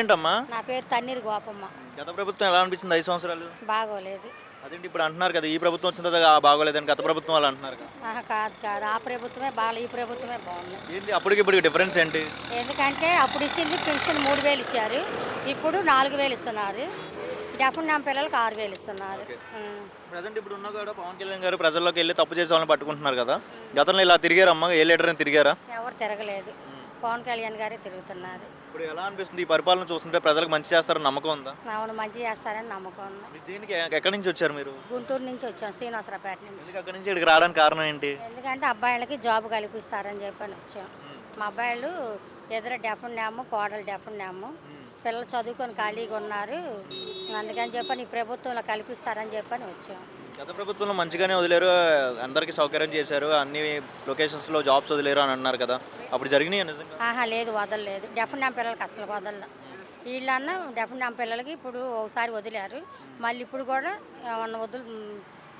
పేరేంటమ్మా? నా పేరు తన్నీరు గోపమ్మ. గత ప్రభుత్వం ఎలా అనిపించింది 5 సంవత్సరాలు? బాగోలేదు. అదేంటి ఇప్పుడు అంటున్నారు కదా, ఈ ప్రభుత్వం వచ్చిన తర్వాత బాగోలేదని గత ప్రభుత్వం వాళ్ళు అంటున్నారు కదా. ఆహా, కాదు కాదు, ఆ ప్రభుత్వమే బాగా, ఈ ప్రభుత్వమే బాగుంది. ఏంటి అప్పటికి ఇప్పటికి డిఫరెన్స్ ఏంటి? ఎందుకంటే అప్పుడు ఇచ్చింది పెన్షన్ 3,000 ఇచ్చారు, ఇప్పుడు 4,000 ఇస్తున్నారు. డెఫినెట్ నా పిల్లలకు 6,000 ఇస్తున్నారు. ప్రజెంట్ ఇప్పుడు ఉన్నా కూడా పవన్ కళ్యాణ్ గారు ప్రజల్లోకి వెళ్ళి తప్పు చేసే వాళ్ళని పట్టుకుంటున్నారు కదా. గతంలో ఇలా తిరిగారమ్మా, ఏ లీడర్ అని తిరిగారా? ఎవరు తిరగలేదు, పవన్ కళ్యాణ్ గారే తిరుగుతున్నారు. ఇప్పుడు ఎలా అనిపిస్తుంది ఈ పరిపాలన చూస్తుంటే? ప్రజలకు మంచి చేస్తారని నమ్మకం ఉందా? అవును, మంచి చేస్తారని నమ్మకం ఉంది. మీరు దీనికి ఎక్కడి నుంచి వచ్చారు మీరు? గుంటూరు నుంచి వచ్చాం, శ్రీనివాసరావుపేట నుంచి. ఎందుకు అక్కడి నుంచి ఇక్కడికి రావడానికి కారణం ఏంటి? ఎందుకంటే అబ్బాయిలకి జాబ్ కల్పిస్తారని చెప్పని వచ్చాం. మా అబ్బాయిలు ఎదురు డెఫన్ డ్యాము, కోడలు డెఫన్ డ్యాము, పిల్లలు చదువుకొని ఖాళీగా ఉన్నారు, అందుకని చెప్పని ఈ ప్రభుత్వంలో కల్పిస్తారని చెప్పని వచ్చాం. గత ప్రభుత్వంలో మంచిగానే వదిలేరు, అందరికీ సౌకర్యం చేశారు, అన్ని లొకేషన్స్లో జాబ్స్ వదిలేరు అని అన్నారు కదా, అప్పుడు జరిగినాయి నిజంగా? ఆహా, లేదు, వదలలేదు. డెఫన్ డ్యామ్ పిల్లలకి అసలు వదల. వీళ్ళన్నా డెఫన్ డ్యామ్ పిల్లలకి ఇప్పుడు ఒకసారి వదిలారు, మళ్ళీ ఇప్పుడు కూడా ఏమన్నా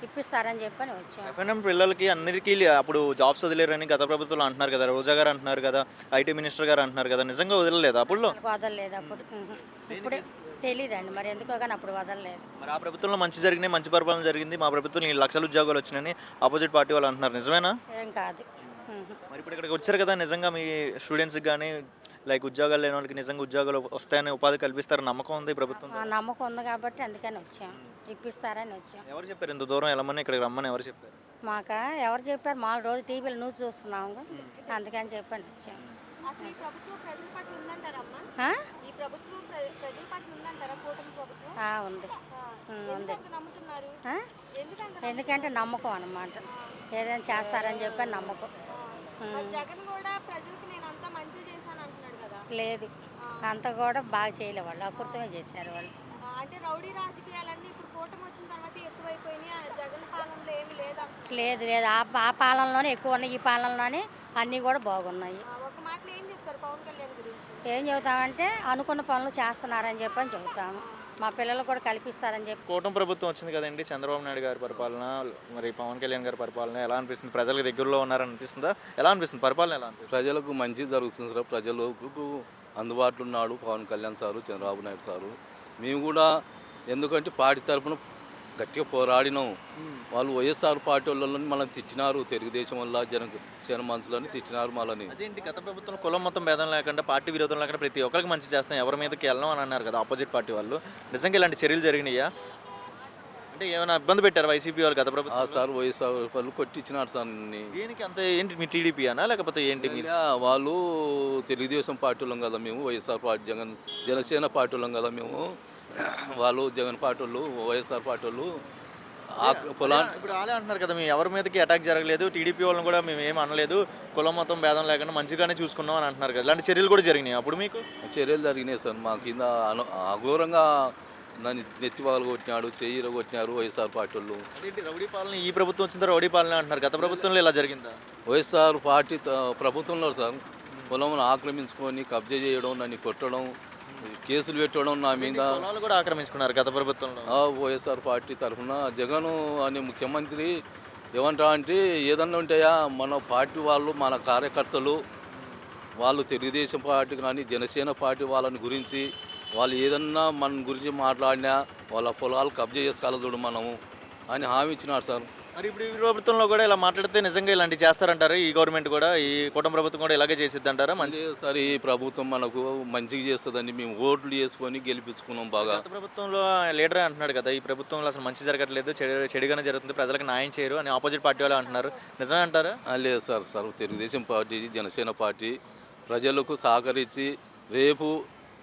ఇప్పిస్తారని చెప్పని వచ్చాం. ఎఫ్ఎన్ఎం పిల్లలకి అందరికీ అప్పుడు జాబ్స్ వదిలేరని గత ప్రభుత్వంలో అంటున్నారు కదా, రోజా గారు అంటున్నారు కదా, ఐటీ మినిస్టర్ గారు అంటున్నారు కదా, నిజంగా వదలలేదు అప్పుడు? వదలలేదు అప్పుడు. ఇప్పుడు తెలీదండి మరి ఎందుకో, కానీ అప్పుడు వదలలేదు. మరి ఆ ప్రభుత్వంలో మంచి జరిగినాయి, మంచి పరిపాలన జరిగింది, మా ప్రభుత్వం ఈ లక్షల ఉద్యోగాలు వచ్చినాయని ఆపోజిట్ పార్టీ వాళ్ళు అంటున్నారు, నిజమేనా? ఏం కాదు. మరి ఇప్పుడు ఇక్కడికి వచ్చారు కదా, నిజంగా మీ స్టూడెంట్స్కి కానీ లైక్ ఉద్యోగాలు లేని వాళ్ళకి నిజంగా ఉద్యోగాలు వస్తాయని, ఉపాధి కల్పిస్తారని నమ్మకం ఉంది ఈ ప్రభుత్వం? నమ్మకం ఉంది కాబట్టి అందుకని వచ్చాం, ఇప్పిస్తారని వచ్చాం. ఎవరు చెప్పారు ఇంత దూరం వెళ్ళమని, ఇక్కడికి రమ్మని ఎవరు చెప్పారు? మాకు ఎవరు చెప్పారు? మా రోజు టీవీలో న్యూస్ చూస్తున్నాము, అందుకని చెప్పని వచ్చాం. ఈ ప్రభుత్వం ప్రజల పట్ల ఉందంటారమ్మా? ఈ ప్రభుత్వం ప్రజల పట్ల ఉందంటారా? కూటమి ప్రభుత్వం ఉంది, ఉంది. నమ్ముతున్నారు? ఎందుకంటే నమ్మకం అన్నమాట, ఏదైనా చేస్తారని చెప్పని నమ్మకం. జగన్ కూడా ప్రజలకు నేను అంతా మంచి చేశాను అంటున్నాడు కదా. లేదు, అంత కూడా బాగా చేయలే, వాళ్ళు అకృతమే చేశారు వాళ్ళు. అంటే రౌడీ రాజకీయాలన్నీ ఇప్పుడు కూటమి వచ్చిన తర్వాత ఎక్కువైపోయినాయి, జగన్ పాలనలో ఏమీ లేదా? లేదు లేదు, ఆ పాలనలోనే ఎక్కువ ఉన్నాయి, ఈ పాలనలోనే అన్నీ కూడా బాగున్నాయి. ఒక మాటలో ఏం చెప్తారు పవన్ కళ్యాణ్ గురించి? ఏం చెబుతామంటే అనుకున్న పనులు చేస్తున్నారని చెప్పని చెబుతాము, మా పిల్లలు కూడా కల్పిస్తారని చెప్పి. కూటమి ప్రభుత్వం వచ్చింది కదండి, చంద్రబాబు నాయుడు గారి పరిపాలన, మరి పవన్ కళ్యాణ్ గారి పరిపాలన ఎలా అనిపిస్తుంది? ప్రజలకు దగ్గరలో ఉన్నారని అనిపిస్తుందా? ఎలా అనిపిస్తుంది పరిపాలన? ఎలా అనిపిస్తుంది? ప్రజలకు మంచి జరుగుతుంది సార్, ప్రజలకు అందుబాటులో ఉన్నాడు పవన్ కళ్యాణ్ సారు, చంద్రబాబు నాయుడు సారు. మేము కూడా ఎందుకంటే పార్టీ తరఫున గట్టిగా పోరాడినాం. వాళ్ళు వైఎస్ఆర్ పార్టీ వాళ్ళని మనల్ని తిట్టినారు, తెలుగుదేశం వల్ల జన మనుషులని తిట్టినారు మనల్ని. అదేంటి గత ప్రభుత్వం కులం మొత్తం భేదం లేకుండా, పార్టీ విరోధం లేకుండా ప్రతి ఒక్కరికి మంచి చేస్తాం, ఎవరి మీదకి వెళ్ళాం అని అన్నారు కదా ఆపోజిట్ పార్టీ వాళ్ళు. నిజంగా ఇలాంటి చర్యలు జరిగినాయా? అంటే ఏమైనా ఇబ్బంది పెట్టారు వైసీపీ వాళ్ళు గత ప్రభుత్వం? సార్ వైఎస్ఆర్ వాళ్ళు కొట్టించినారు సార్. దీనికి అంత ఏంటి, మీ టీడీపీ అనా లేకపోతే ఏంటి? వాళ్ళు తెలుగుదేశం పార్టీ వాళ్ళం కదా మేము, వైఎస్ఆర్ పార్టీ జనసేన పార్టీ వాళ్ళం కదా మేము. వాళ్ళు జగన్ పార్టీ వాళ్ళు, వైఎస్ఆర్ పార్టీ వాళ్ళు ఇప్పుడు వాళ్ళే అంటున్నారు కదా, మేము ఎవరి మీదకి అటాక్ జరగలేదు, టీడీపీ వాళ్ళని కూడా మేము ఏం అనలేదు, కులం మొత్తం భేదం లేకుండా మంచిగానే చూసుకున్నాం అని అంటున్నారు కదా. ఇలాంటి చర్యలు కూడా జరిగినాయి అప్పుడు మీకు? చర్యలు జరిగినాయి సార్, మా కింద అఘోరంగా దాన్ని నెత్తి పగలు కొట్టినాడు, చెయ్యిలో కొట్టినారు వైఎస్ఆర్ పార్టీ వాళ్ళు. అదేంటి రౌడీ పాలన, ఈ ప్రభుత్వం వచ్చిన తర్వాత రౌడీ పాలన అంటున్నారు, గత ప్రభుత్వంలో ఇలా జరిగిందా? వైఎస్ఆర్ పార్టీ ప్రభుత్వంలో సార్ పొలం ఆక్రమించుకొని కబ్జా చేయడం, నన్ను కొట్టడం, కేసులు పెట్టడం నా మీద. పొలాలు కూడా ఆక్రమించుకున్నారు గత ప్రభుత్వంలో. వైఎస్ఆర్ పార్టీ తరఫున జగన్ అనే ముఖ్యమంత్రి ఏమంటా అంటే ఏదన్నా ఉంటాయా మన పార్టీ వాళ్ళు, మన కార్యకర్తలు వాళ్ళు తెలుగుదేశం పార్టీ కానీ జనసేన పార్టీ వాళ్ళని గురించి వాళ్ళు ఏదన్నా మన గురించి మాట్లాడినా వాళ్ళ పొలాలు కబ్జా చేసుకోగలదు మనము అని హామీ ఇచ్చినారు సార్. మరి ఇప్పుడు ఈ ప్రభుత్వంలో కూడా ఇలా మాట్లాడితే నిజంగా ఇలాంటివి చేస్తారంటారు? ఈ గవర్నమెంట్ కూడా, ఈ కుటుంబ ప్రభుత్వం కూడా ఇలాగే చేసిద్ది అంటారా? మంచి సార్, ఈ ప్రభుత్వం మనకు మంచిగా చేస్తుందని మేము ఓట్లు చేసుకొని గెలిపించుకున్నాం బాగా. గత ప్రభుత్వంలో లీడర్ అంటున్నాడు కదా, ఈ ప్రభుత్వంలో అసలు మంచి జరగట్లేదు, చెడుగానే జరుగుతుంది, ప్రజలకు న్యాయం చేయరు అని ఆపోజిట్ పార్టీ వాళ్ళు అంటున్నారు, నిజమే అంటారా? లేదు sir, Telugu Desam party Janasena party ప్రజలకు సహకరించి రేపు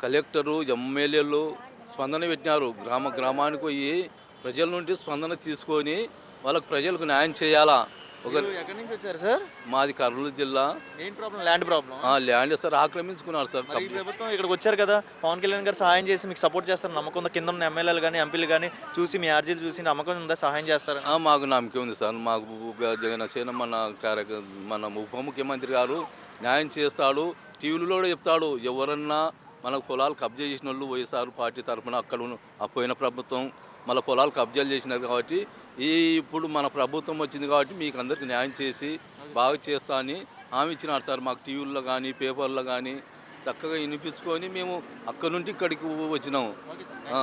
కలెక్టరు ఎమ్మెల్యేలు స్పందన పెట్టినారు, గ్రామానికి పోయి ప్రజల నుండి స్పందన తీసుకొని వాళ్ళకు ప్రజలకు న్యాయం చేయాలా. ఎక్కడి నుంచి వచ్చారు సార్? మాది కర్నూలు జిల్లా. ఏం problem? Land problem. Land sir ఆక్రమించుకున్నారు సార్. ఈ ప్రభుత్వం ఇక్కడికి వచ్చారు కదా, పవన్ కళ్యాణ్ గారు సహాయం చేసి మీకు సపోర్ట్ చేస్తారు నమ్మకం ఉందా? కింద ఉన్న ఎమ్మెల్యేలు కానీ ఎంపీలు కానీ చూసి మీ ఆర్జీలు చూసి నమ్మకం ఉందా, సహాయం చేస్తారు? మాకు నమ్మకం ఉంది సార్. మాకు జగనసేన మన ఉప ముఖ్యమంత్రి గారు న్యాయం చేస్తాడు, టీవీలో కూడా చెప్తాడు. ఎవరన్నా మనకు పొలాలు కబ్జా చేసిన వాళ్ళు వైఎస్ఆర్ పార్టీ తరఫున అక్కడ పోయిన ప్రభుత్వం మళ్ళీ పొలాలు కబ్జాలు చేసినారు కాబట్టి ఇప్పుడు మన ప్రభుత్వం వచ్చింది కాబట్టి మీకు అందరికీ న్యాయం చేసి బాగా చేస్తా అని హామీ ఇచ్చినారు సార్. మాకు టీవీల్లో కానీ పేపర్లో కానీ చక్కగా వినిపించుకొని మేము అక్కడ నుండి ఇక్కడికి వచ్చినాము. ఓకే సార్ ఆ.